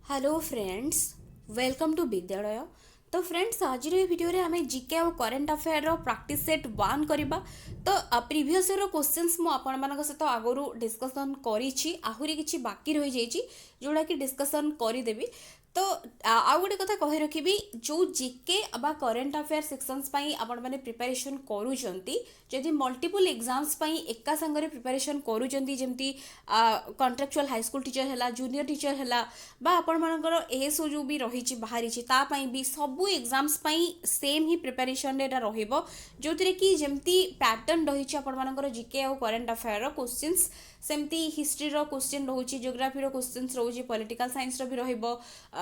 Hello friends, welcome to विद्यालय। तो friends, आज भिडियो रे आमे जीके और करंट अफेयर रो प्रैक्टिस सेट 1 करबा। तो प्रीवियस रो क्वेश्चंस मु आपण मानक सहित आगरू डिस्कशन करिछि, आहुरी किछि बाकी रहि जाइछि जोडा कि डिस्कशन करि देबी। तो आउ गोटे कथा कहि रखिबी, जो जीके बा करंट अफेयर सेक्शंस पई आपण माने प्रिपरेशन करूचंती, जदि मल्टीपल एग्जाम्स पई एका संगरे प्रिपरेशन करूचंती, जेमती कॉन्ट्रेक्चुअल हाई स्कूल टीचर हैला, जूनियर टीचर हैला, बा आपण मानकर एएसओ जो भी रही बाहरी ता पई भी सबू एग्जाम्स पई सेम ही प्रिपरेशन एटा रहिबो, जोथिरे कि जेमती पैटर्न रही आपण मानकर जीके और करंट अफेयर रो क्वेश्चंस सेमती हिस्ट्री रो क्वेश्चन रहउची, ज्योग्राफी रो क्वेश्चंस रहउची, पॉलिटिकल साइंस रो भी रहिबो,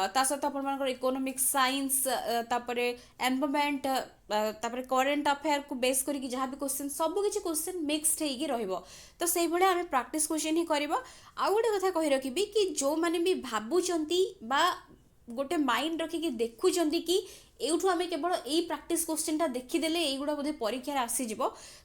ता सहित आपण मानकर इकोनॉमिक्स साइंस, तापरे एनवायरनमेंट, तापरे करंट अफेयर को बेस करी जहाँ भी क्वेश्चन सब किसी क्वेश्चन मिक्सड होगी रहिबो। तो से भाया आम प्रैक्टिस क्वेश्चन ही करबा। आउ गोटे कथा कहि रखिबी कि जो माने भी भाबुचंती बा गोटे माइंड रखिकी देखुचंती कि एठू आम केवल यही प्रैक्टिस क्वेश्चन देखीदेले युवा बोधे परीक्षा आसीज,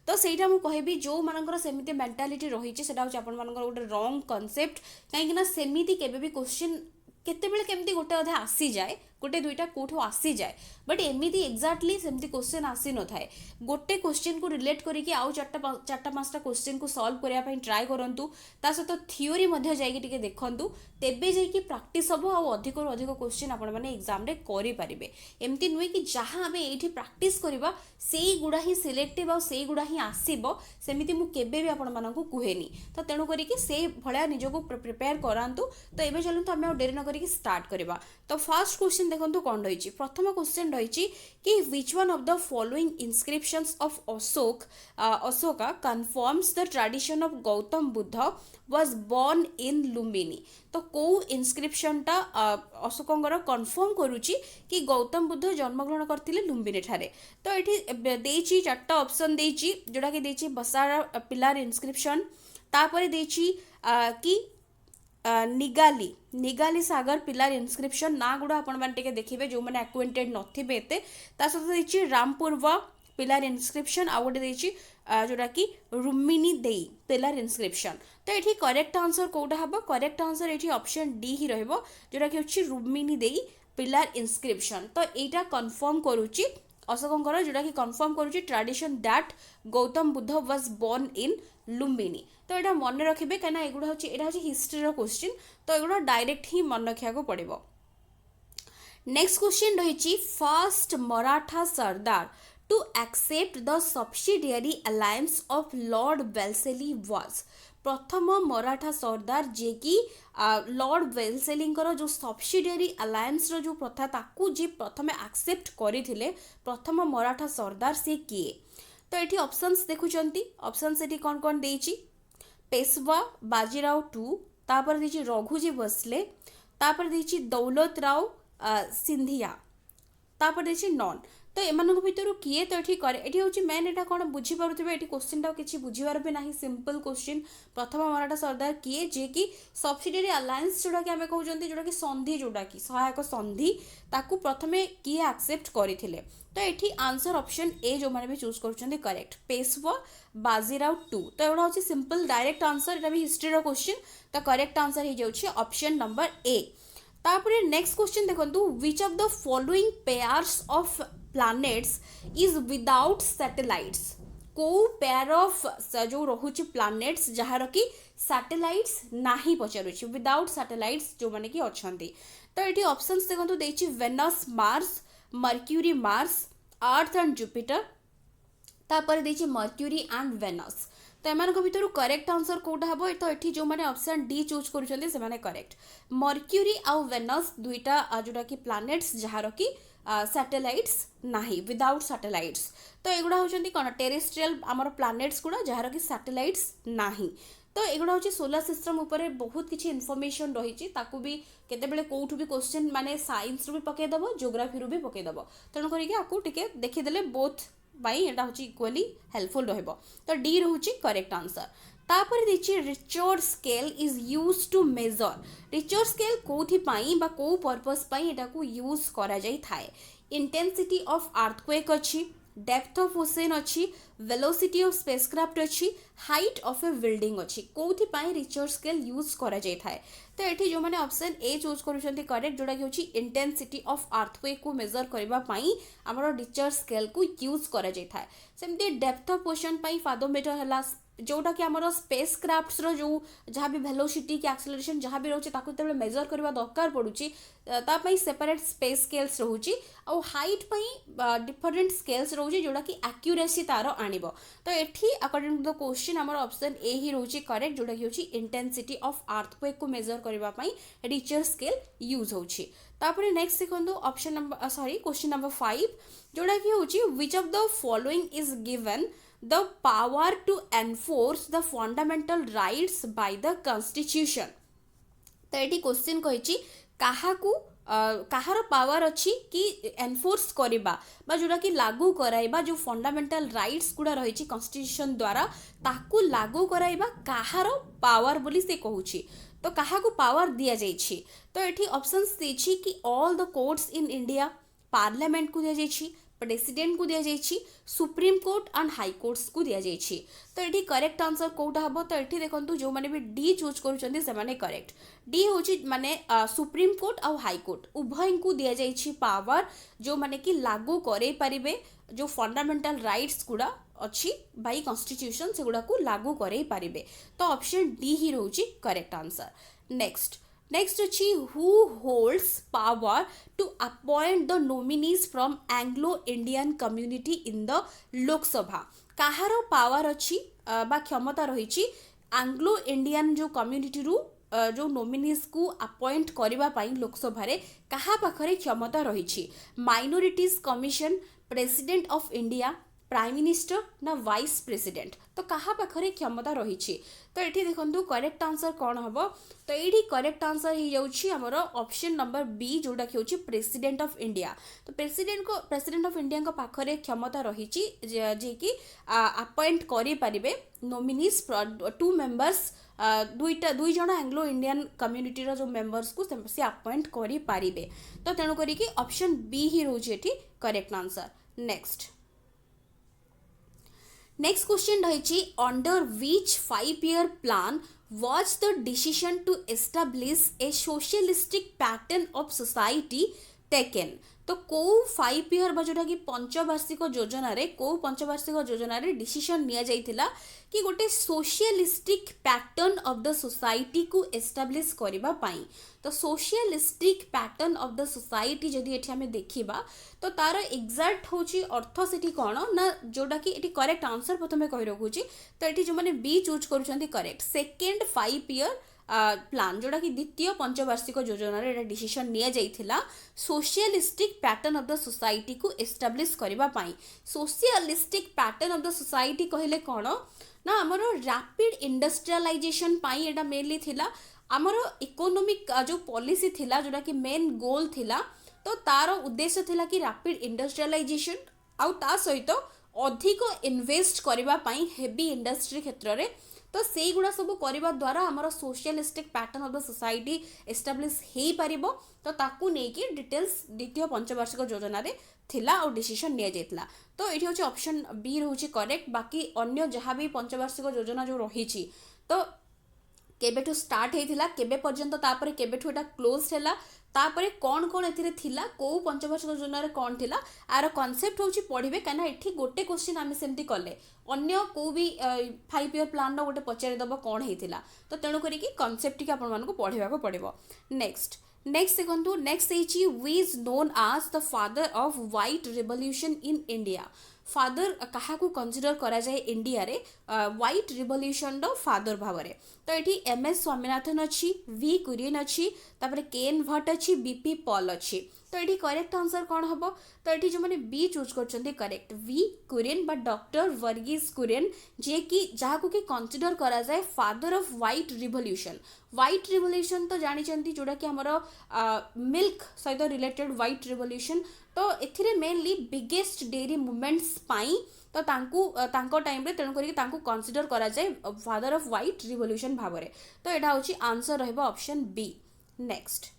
तो सहीटा मुझे कहबी जो मानकर सेमिति मेंटालिटी रही है गोटे रॉन्ग कॉन्सेप्ट। कहीं सेमिति केबे भी क्वेश्चन केतेबेले केमती गोटे अधे आसी जाए, गोटे दुईटा कोठो आसी जाए, बट एमती एक्जाक्टली सेमती क्वेश्चन आसी न थाए। गोटे क्वेश्चन को रिलेट करके आउ चार्टा पांचटा क्वेश्चन को सॉल्व करने ट्राए करंतु, ता सहित थ्योरी मध्य जाइए टिके देखंतु, तेबे जाइए प्रैक्टिस हम आउ अधिक अधिक क्वेश्चन आपण माने एग्जाम रे करि पारिबे। एमती नुहे कि जहां आमे एठी प्रैक्टिस करबा सेई गुडा ही सिलेक्टिव आ सेई गुडा ही आसीबो, सेमिति मु केबे भी आपण मानकु कुहेनी। तो तेणु करिकि से भलिया निजको प्रिपेयर करांतु। तो एबे चलंतु आमे डेरी न करिकि स्टार्ट करबा। तो फर्स्ट क्वेश्चन देखंतु कोन रहिछि। प्रथम क्वेश्चन रहिछि कि which one of the following inscriptions of Ashoka confirms the tradition of Gautam Buddha was born in Lumbini. तो कौ इनस्क्रिप्शनटा अशोकंगर कन्फर्म करुच्ची कि गौतम बुद्ध जन्मग्रहण करथिले लुम्बिनी ठारे। तो एठी देछि चारटा ऑप्शन देछि, जोडा कि देछि बसारा पिलार इनस्क्रिप्शन, तापरे देछि कि निगाली सागर पिलार इनस्क्रिप्शन। ना गुड़ा आपण माने टिके देखिबे जो माने एक्वेंटेड नथिबे एते। ता सहित देछि रामपुरवा पिलार इनस्क्रिप्शन, आ गोटे देछि जोटा कि रुक्मिणी देई पिलार इनस्क्रिप्शन। तो ये करेक्ट आंसर कौटा हम? करेक्ट आंसर ये ऑप्शन डी ही रहिबो, जोटा कि होछि रुक्मिणी देई पिलार इनस्क्रिप्शन। तो एटा कन्फर्म करूची अशोकंकर, जोटा कि कन्फर्म करूची tradition that Gautam Buddha was born in Lumbini. तो यहाँ मन रखिए कहीं एगुड़ा हूँ हिस्ट्री रो क्वेश्चन, तो एगुड़ा डायरेक्ट ही मन रखा पड़ो। नेक्स्ट क्वेश्चन रही first Maratha sardar to accept the subsidiary alliance of Lord Wellesley was. प्रथम मराठा सरदार जे कि लॉर्ड वेल्सेली जो सब्सिडियरी अलायंस रो जो प्रथा ताकू जे प्रथम एक्सेप्ट करथिले प्रथम मराठा सरदार से किए। तो ये ऑप्शंस देखुचंती, ऑप्शंस ये कौन कौन देछि? पेशवा बाजीराव टू, तापर देछि रघुजी भोसले, तापर देछि दौलत राव सिंधिया, तापर देछि नॉन। तो एमानक भितर किए तो ये करे ये हूँ मेन एटा कौन बुझी पारुथिबे, ये क्वेश्चन टा किछि बुझीबार भी नाही, सिंपल क्वेश्चन। प्रथम मराठा सरदार किए जे कि सब्सिडियरी अलायंस जोड़ा कि आमे कहउचंती, जोड़ा कि संधि, जोड़ा कि सहायक संधि, ताकू प्रथमे किए एक्सेप्ट करथिले। तो ये आंसर ऑप्शन ए जो माने भी चूज करूचंती करेक्ट, पेशवा बाजीराव टू। तो एवढा हूँ सिंपल डायरेक्ट आंसर, एटा भी हिस्ट्री रो क्वेश्चन। तो करेक्ट आंसर हो जाउछि ऑप्शन नंबर ए। तापरे नेक्स्ट क्वेश्चन देखंतु, which of the following pairs of planets is without satellites. को पेयर ऑफ जो रहुछि प्लैनेट्स जहार कि सैटेलाइट्स नाही पचारुछि, विदाउट सैटेलाइट्स जो माने कि अछंती। तो ये ऑप्शंस देखंतु देछि Venus Mars, Mercury Mars, Earth and Jupiter, तापर देछि मर्क्यूरी एंड वेनस। तो एमान भितर करेक्ट आंसर कौटा हम? तो ये जो मैंने ऑप्शन डी चूज करुछंती से माने करेक्ट। मर्क्यूरी आउ वेनस दुईटा जोटा कि प्लैनेट्स जहार कि सैटेलाइट्स नाही, विदाउट सैटेलाइट्स। तो एगुड़ा होचंती कौन टेरेस्ट्रियल आमर प्लैनेट्स गुड़ा जहार कि सैटेलाइट्स नाही। तो एगुड़ा हूँ सोलार सिस्टम उपरे बहुत किसी इनफॉरमेशन रही, ताकू भी केतेबेले कोठू भी क्वेश्चन माने साइंस रू भी पकेदब, ज्योग्राफी रू भी पकेदब। तेणु करिके आकू टिके देखिदेले बोथ बाई एटा हूँ इक्वली हेल्पफुल रहिबो। तो डी रहूची करेक्ट आंसर। तापर देखिए Richter scale is use to measure. Richter scale कोथि पाई बा को पर्पस पाई एटा को यूज करा जाई थाए? इंटेंसिटी ऑफ अर्थक्वेक अछि, डेप्थ ऑफ ओशन अच्छी, वेलोसिटी ऑफ स्पेसक्राफ्ट अच्छी, हाइट ऑफ ए बिल्डिंग अच्छी, कौथि पाई रिचर्ड स्केल यूज करा जाय थाए? तो ये जो मैंने ऑप्शन ए चूज करूछंती करेक्ट जोटा कि होची इंटेंसिटी ऑफ अर्थक्वेक को मेजर करबा पई हमर रिचर स्केल को यूज करा जाय थाए सेमती डेप्थ ऑफ ओशन पई फाथोमीटर हला जोटा कि आमर स्पेस क्राफ्ट्स रो जो जहाँ भी वेलोसिटी कि एक्सेलरेशन जहाँ भी रोचे ताकू तेबे मेजर करबा दरकार पड़ुची ता पई सेपरेट स्पेस स्केल्स रहूची और हाइट पई डिफरेंट स्केल्स रहूची जोटा कि एक्यूरेसी तार आनिबो तो एठी अकॉर्डिंग टू द क्वेश्चन हमर ऑप्शन ए ही रहूची करेक्ट जोटा कि होची इंटेंसिटी ऑफ अर्थक्वेक को मेजर करबा पई रिचर स्केल यूज होची तापरे नेक्स्ट देखंतु ऑप्शन नंबर क्वेश्चन नंबर 5 जोटा कि होची which of the following is given the power to enforce the fundamental rights by the constitution तो ये क्वेश्चन कही काहाकू कहार पावर अच्छी कि एनफोर्स करबा बा जोटा कि लागू कराइबा जो फंडामेंटल राइट्स गुड़ा रही कॉन्स्टिट्यूशन द्वारा ताकू लागू कराइबा काहार पावर बोली से कहूची तो काहाकू पावर दिया जाइछि तो ये ऑप्शंस देछि कि all the courts in India parliament को दिया जाइछि प्रेसिडेंट को दिया जाइछि supreme court and high courts को दिया जाइछि तो ये करेक्ट आंसर कोटा हबो तो ये देखंतु जो माने भी डी चूज करूछंती से माने करेक्ट डी होछि माने सुप्रीम कोर्ट और हाई कोर्ट उभय को दिया जाइछि पावर जो माने कि लागू करे परिबे जो फंडामेंटल राइट्स गुड़ा अच्छी बाई कॉन्स्टिट्यूशन से गुड़ा को लागू करे परिबे तो ऑप्शन डी ही रहउछि करेक्ट आंसर नेक्स्ट अच्छी who holds power to appoint the nominees from Anglo Indian community in the Lok Sabha कहार पावर अच्छी बा क्षमता रही एंग्लो इंडियन जो कम्युनिटी रु जो नॉमिनीज को अपॉइंट करबा पई लोकसभा रे कहा पाखरे क्षमता रही minorities commission president of India prime minister ना वाइस प्रेसिडेंट तो कहा पाखरे क्षमता रही तो ये देखो करेक्ट आंसर कौन हम तो ये करेक्ट आंसर हो जाउछि हमर ऑप्शन नंबर बी जोटा कि होछि प्रेसिडेंट ऑफ इंडिया तो प्रेसिडेंट ऑफ इंडिया को पाखरे क्षमता रही जे कि अपॉइंट करि परिबे नॉमिनीज 2 मेंबर्स दुई जन एंग्लो इंडियन कम्युनिटी जो मेंबर्स को से अपॉइंट करि परिबे तो तेणु करी कि ऑप्शन बी ही रोछि एठी करेक्ट आंसर नेक्स्ट क्वेश्चन रही under which 5-year plan was the decision to establish a socialistic pattern of society taken तो कौ 5-year जोटा कि पंचवार्षिक योजना रे कौ पंचवार्षिक योजना रे डिसीजन निया जाइथिला कि गोटे सोशियलिस्टिक पैटर्न ऑफ द सोसाइटी को एस्टाब्लिश करबा पाई तो सोशियलिस्टिक पैटर्न ऑफ द सोसाइटी जदि एठी हमें देखिबा तो तार एग्जैक्ट होची अर्थ सेठी कोन ना जोटा कि एठी करेक्ट आंसर प्रथमे कहि रखुची तो एठी जो माने बी चूज करूछंती करेक्ट सेकंड 5-year प्लान जोटा कि द्वितीय पंचवार्षिक योजना रे डिसीजन निया जाइथिला socialistic pattern of the society को एस्टाब्लिश करबा पाई socialistic pattern of the society कहले कोन ना हमर रैपिड इंडस्ट्रियलाइजेशन पाई एटा मेनली थिला हमर इकोनॉमिक जो पॉलिसी थिला जोटा कि मेन गोल थिला तो तार उद्देश्य थिला कि रैपिड इंडस्ट्रियलाइजेशन आउ ता सहित अधिक इन्वेस्ट करबा पाई हेवी इंडस्ट्री क्षेत्र रे तो से गुड़ा सब करबा द्वारा हमर socialistic pattern of the society establish हेई परिबो तो ताकू नै कि डिटेल्स द्वितीय पंचवार्षिक योजना रे थिला और डिसीजन निया जाइतला तो एठी होची ऑप्शन बी रहउची करेक्ट बाकी अन्य जहाँ भी पंचवार्षिक योजना जो रही तो केबेठू स्टार्ट होइथिला केबे पर्यंत तापरे केबेठू एटा क्लोज हैला तापरे कौन एथिरे थिला को पंचवार्षिक योजना रे कौन थिला आर कांसेप्ट होची पढिबे काना एठी गोटे क्वेश्चन आमे सेमती कले अन्य को भी 5-year प्लान रो गोटे पचारि दबो कौन हेतिला तो तेणु करी कि कांसेप्ट के आपण मानको पढिबा को पड़िबो नेक्स्ट देखंतु नेक्स्ट एची who is known as the father of white revolution in India father कहा को कंसीडर करा जाए इंडिया रे व्हाइट रिवॉल्यूशन रो फादर भावरे तो एठी एमएस स्वामीनाथन अच्छी वी कुरियन अच्छी तापरे केन भट्ट अच्छी बीपी पॉल अच्छी तो एठी करेक्ट आंसर कौन हबो तो एठी जो माने बी चूज करछन्ते करेक्ट वी कुरियन बा डॉक्टर वर्गीस कुरियन जे कि जाहाको कि कंसीडर करा जाए फादर ऑफ व्हाइट रिवॉल्यूशन तो जानि चंती जोडा कि हमरो मिल्क सहित रिलेटेड व्हाइट रिवॉल्यूशन तो एथिरे मेनली बिगेस्ट डेयरी मूवमेंट्स पाई तो तांको टाइम रे तेणु करी तांको कंसीडर करा जाए father of white revolution Bhavre तो एटा होची आंसर रहबो ऑप्शन बी नेक्स्ट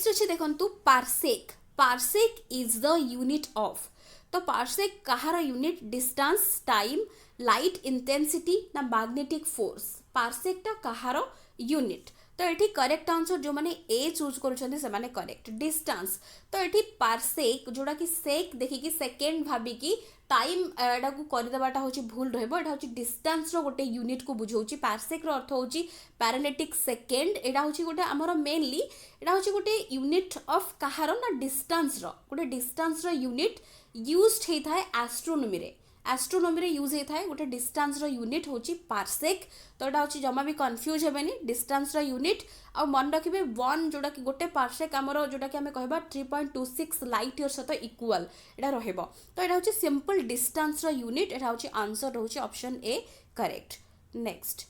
अच्छे देखंतु parsec is the unit of तो पार्सेक कहार unit distance time light intensity ना मैग्नेटिक फोर्स पार्सेकटा कहार यूनिट तो ये करेक्ट आंसर जो मैंने ए चूज करुँचे करेक्ट डिस्टेंस तो ये पार्सेक जोड़ा कि सेक देखिकी सेकेंड भाविकी टाइम एटा को करदेवाटा हूँ भूल रहा हूँ डिस्टेंस गोटे यूनिट को बुझाऊँ पार्सेक अर्थ हूँ पैरालेटिक सेकेंड यहाँ हूँ गोटे आमर मेनली यहाँ हूँ गोटे यूनिट ऑफ कहार ना डिस्टेंस गोटे डिस्टेंस यूनिट यूज्ड होता है एस्ट्रोनोमी रे यूज होता है गोटे डिस्टेंस यूनिट हूँ पार्सेक तो यहाँ हूँ जमा भी कन्फ्यूज हेनी डिस्टेंस यूनिट आ मन रखिए वन जोटा कि गोटे पार्सेक आमर जोटा कि आम कह 3.26 लाइट इयर सहित इक्वाल यहाँ रहा तो यहाँ हूँ सिंपल डिस्टेंस यूनिट यहाँ हूँ आंसर रोचे option A correct next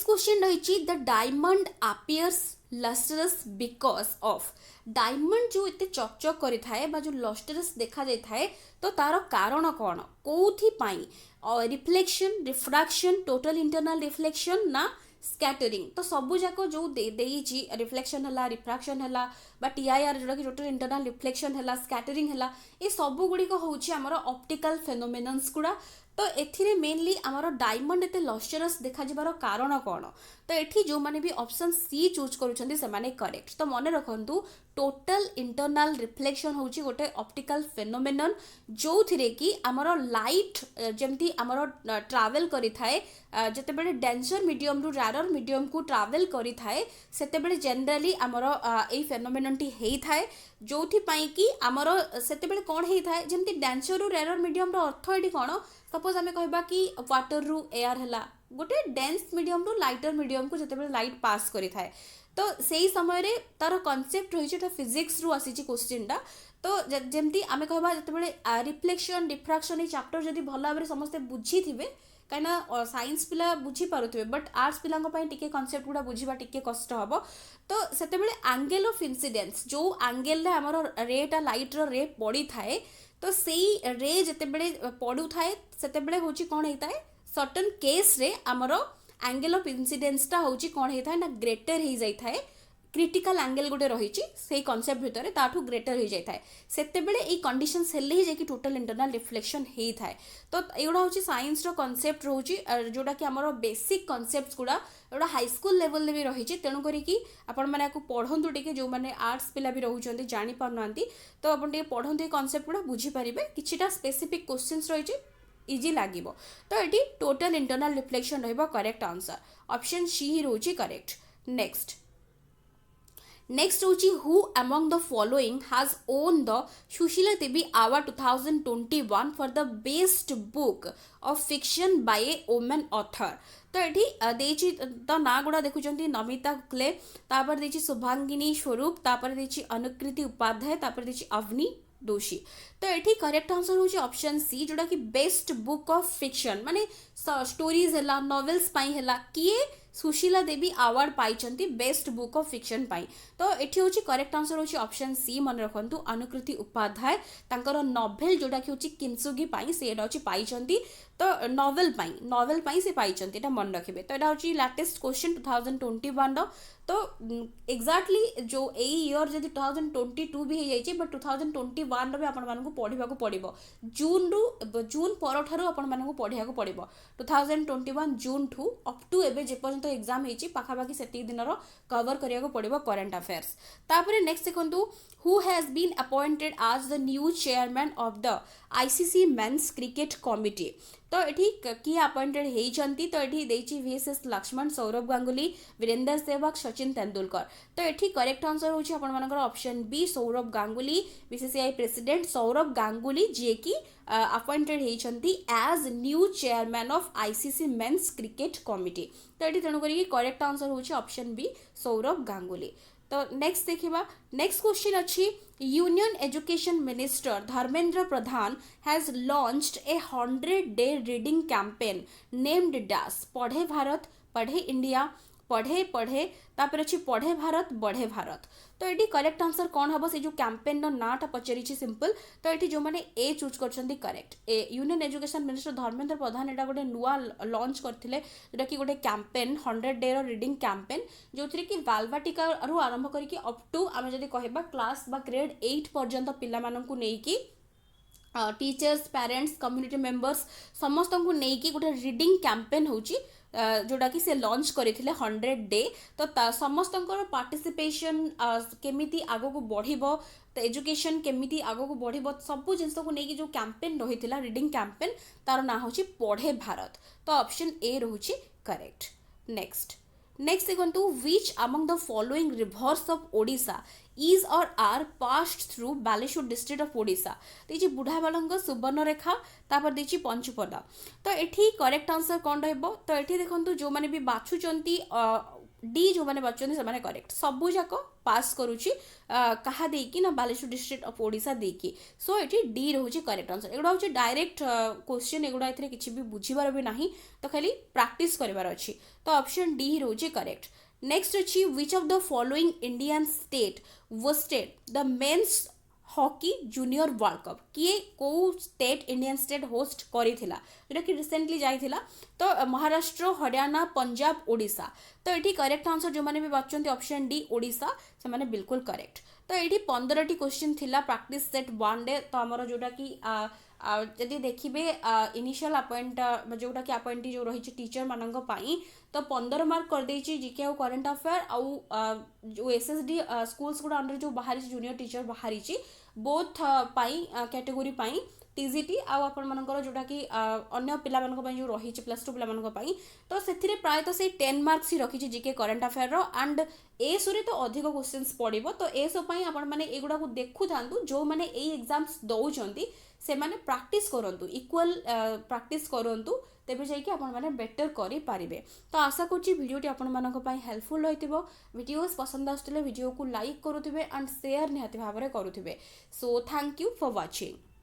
question रही the diamond appears lustrous because of diamond जो इतने चकचक करें जो लस्टरस देखा जाए तो तार कारण कौन कौथि reflection refraction total internal reflection ना स्कैटरिंग तो सबू जाक जो रिफ्लेक्शन है रिफ्रैक्शन है टीआईआर जोटा कि टोटल इंटरनल रिफ्लेक्शन है स्कैटरिंग है ये सब गुड़िक हूँ आमर ऑप्टिकल फेनोमेनन्स गुड़ा तो एथिरे मेनली आमर डायमंड एते लस्टरस देखा जिबार कारण कौन तो ये जो मैंने भी ऑप्शन सी चूज करुँचे करेक्ट तो मन रखु टोटल इंटरनल रिफ्लेक्शन हूँ गोटे ऑप्टिकल फेनोमेनन जो थिरे कि आमर लाइट जमती आमर ट्रावेल करि थाए जेतेबेले डेंसर मीडियम रु रारर मीडियम को ट्रावेल करि थाए सेतेबेले जनरली आमर एई फेनोमेननटी हेई थाए जोथि पई कि आमर सेतेबेले कोन हेई थाए जेमती डेंसर रु रारर मीडियम रो अर्थ एटी कोन सपोज आम कहबा कि वाटर रु एयर है गोटे डेन्स मीडियम रु लाइटर मीडियम को जिते लाइट पास करि थाए तो सही समय रे तार कॉन्सेप्ट रही फिजिक्स रु आसी क्वेश्चन टा तो जमती आम कहबा जिते रिफ्लेक्शन डिफ्रैक्शन ये चैप्टर जदि भल भाव में समस्ते बुझी थे कहीं साइंस पिला बुझी पारुथिबे बट आर्ट्स पिलांको पई टिके कॉन्सेप्ट गुडा बुझिबा टिके कष्ट हबो तो सेतेबेले एंगल ऑफ इंसिडेंस जो एंगल रे हमर रेटा लाइट रो रे पड़ी थाए तो सेई रे जेतेबेले पड़ू थाए सेतेबेले होची कोन हेता है सर्टन केस रे हमर एंगल ऑफ इंसिडेंस टा होची कोन हेता है ना ग्रेटर हे जाई थाए क्रिटिकल एंगल गोटे रही से कॉन्सेप्ट भितर ताठू ग्रेटर हो जाए सेतेबेले ए कंडीशंस हेले ही जाकि टोटल इंटरनल रिफ्लेक्शन हे थाए तो एगुड़ा हूँ साइंस रो कॉन्सेप्ट रोची जोटा कि आमर बेसिक कॉन्सेप्ट्स गुड़ा एगुड़ा हाई स्कूल लेवल भी रही तेणु करी आपण मैंने पढ़ंतु टिके जो मैंने आर्ट्स पिला भी रोचंती जानि पारनांती तो आपण टिके पढ़ंतु ए कॉन्सेप्ट गुड़ा बुझी पारिबे किछिटा स्पेसिफिक क्वेश्चंस रही इजी लागिबो तो एटी टोटल इंटरनल रिफ्लेक्शन रहइबो करेक्ट आंसर ऑप्शन सी ही रोची करेक्ट नेक्स्ट होची who among the following has won the Sushila Devi award 2021 for the best book of fiction by a women author तो ये देची तो ना गुड़ा देखुचंती नमिता क्ले तापर देची शुभांगिनी स्वरूप तापर देची अनुकृति उपाध्याय तापर देची अवनी दोषी तो ये करेक्ट आंसर होची ऑप्शन सी जोड़ा कि बेस्ट बुक ऑफ फिक्शन माने स्टोरीज है नॉवेल्स पाई है किए सुशीला देवी अवार्ड पाई बेस्ट बुक ऑफ फिक्शन पाई तो ये हूँ करेक्ट आंसर होची ऑप्शन सी मन रखु अनुकृति उपाध्याय तांकर नॉवेल जोटा कि हूँ किंसुगी पाई से पाई तो नॉवेल पाई से पाई मन रखिए तो यहाँ हूँ लेटेस्ट क्वेश्चन 2021 तो एक्जाक्टली जो यही ईयर जब 2022 भी हो जाए बट 2021 भी आपण पढ़ा पड़ो जून पर पढ़ा पड़ो 2021 जून ठू अप टू एबे जेपर्यंत एग्जाम होती पाखापाखि से दिन कवर करिया पड़ो करेन्ट अफेयर्स तापर नेक्स्ट देखु हु हैज बीन अपॉइंटेड आज the new chairman of the ICC men's cricket committee तो ये किए अपॉइंटेड होती तो ये देची VSS लक्ष्मण सौरभ गांगुली वीरेंद्र सहवाग सचिन तेंदुलकर तो ये करेक्ट आंसर होकर option B Sourav Ganguly BCCI president Sourav Ganguly ji की अपॉइंटेड होती as new chairman of ICC men's cricket committee तो ये तेणुक करेक्ट आंसर होची ऑप्शन बी सौरभ गांगुली तो नेक्स्ट देखिबा नेक्स्ट क्वेश्चन अच्छी union education minister Dharmendra Pradhan has launched a 100-day reading campaign named dash Padhe Bharat पढ़े इंडिया पढ़े पढ़े तापर अच्छी पढ़े भारत बढ़े भारत तो ये करेक्ट आंसर कौन हम से जो कैंपेन नाटा पचारि सिंपल तो ये जो मैंने ए चूज कर correct A union education minister Dharmendra Pradhan यहाँ गोटे नुआ लॉन्च करते जोटा कि गोटे कैंपेन 100-day रीडिंग कैंपेन जो थी कि बालवाटिका रू आरंभ करके अप टू आम जब कह क्लास ग्रेड 8 पर्यंत पिला नहीं टीचर्स पेरेंट्स कम्युनिटी मेंबर्स समस्त को नहीं गोटे रीडिंग कैंपेन होची जोटा कि से लॉन्च करथिले 100 डे तो समस्त पार्टिसिपेशन केमिति आगो को बढ़िबो तो एजुकेशन केमिति आगो को बढ़िबो सब जिंस को नहीं जो कैंपेन रहिथिला रीडिंग कैंपेन तार ना होची पढ़े भारत तो ऑप्शन ए रहूची करेक्ट नेक्स्ट देखंतु which among the following rivers of Odisha is or are passed through Baleshwar district of Odisha देखिए बुढ़ाबालंग सुवर्णरेखा तापर देखिए पंचपदा तो एठी करेक्ट आंसर कौन रहबो तो एठी देखंतु जो माने भी बाछुचंती डी जो माने बाछुचंती से माने करेक्ट सबु जाको पास करूची कहा देकी ना बालेश्वर डिस्ट्रिक्ट ऑफ ओडिशा देकी सो एठी डी रहूची करेक्ट आंसर एगुडा होची डायरेक्ट क्वेश्चन एगुडा एथरे किछि भी बुझिबार भी नाही तो खाली प्रैक्टिस करिवार अछि तो ऑप्शन डी रहूची करेक्ट नेक्स्ट अच्छी which of the following Indian state hosted the men's hockey junior world cup किए को स्टेट इंडियन स्टेट होस्ट करिथिला जोटा कि रिसेंटली जाइथिला तो महाराष्ट्र हरियाणा पंजाब ओडिशा तो ये करेक्ट आंसर जो मैंने भी बाछुंती ऑप्शन डी ओडिशा से माने बिल्कुल करेक्ट तो ये 15टी क्वेश्चन थिला प्रैक्टिस सेट 1 डे तो आमर जोटा कि जदि देखिए इनिशियल अपॉइंट जोटा कि अपॉइंटी जो रही टीचर मानक तो 15 मार्क कर देछि जीके और करंट अफेयर आउ जो एसएसडी स्कूल्स गुडा अंडर जो बाहरी जूनियर टीचर बाहरी बोथ पाई कैटेगोरी पाई टीजीटी आपण मानकर जोटा कि अन्य पिला मानक पई जो रही +2 पिला मानक पई तो सेथिरे प्राय तो से 10 मार्क्स ही रखी जीके करंट अफेयर रो एंड एस रे तो अधिक क्वेश्चंस पड़िबो तो एस पई आपण माने एगुडा को देखु थांतु जो माने एई एग्जाम्स दउचंती से माने प्रैक्टिस करंतु इक्वल प्रैक्टिस करंतु तेबे जाइए आपण माने बेटर करि पारिबे तो आशा करछि वीडियोटी आपण मानक पई हेल्पफुल होइतिबो वीडियोस पसंद आस्तले वीडियो को लाइक करूथिबे एंड शेयर निहाती भाबरे करूथिबे so thank you for watching.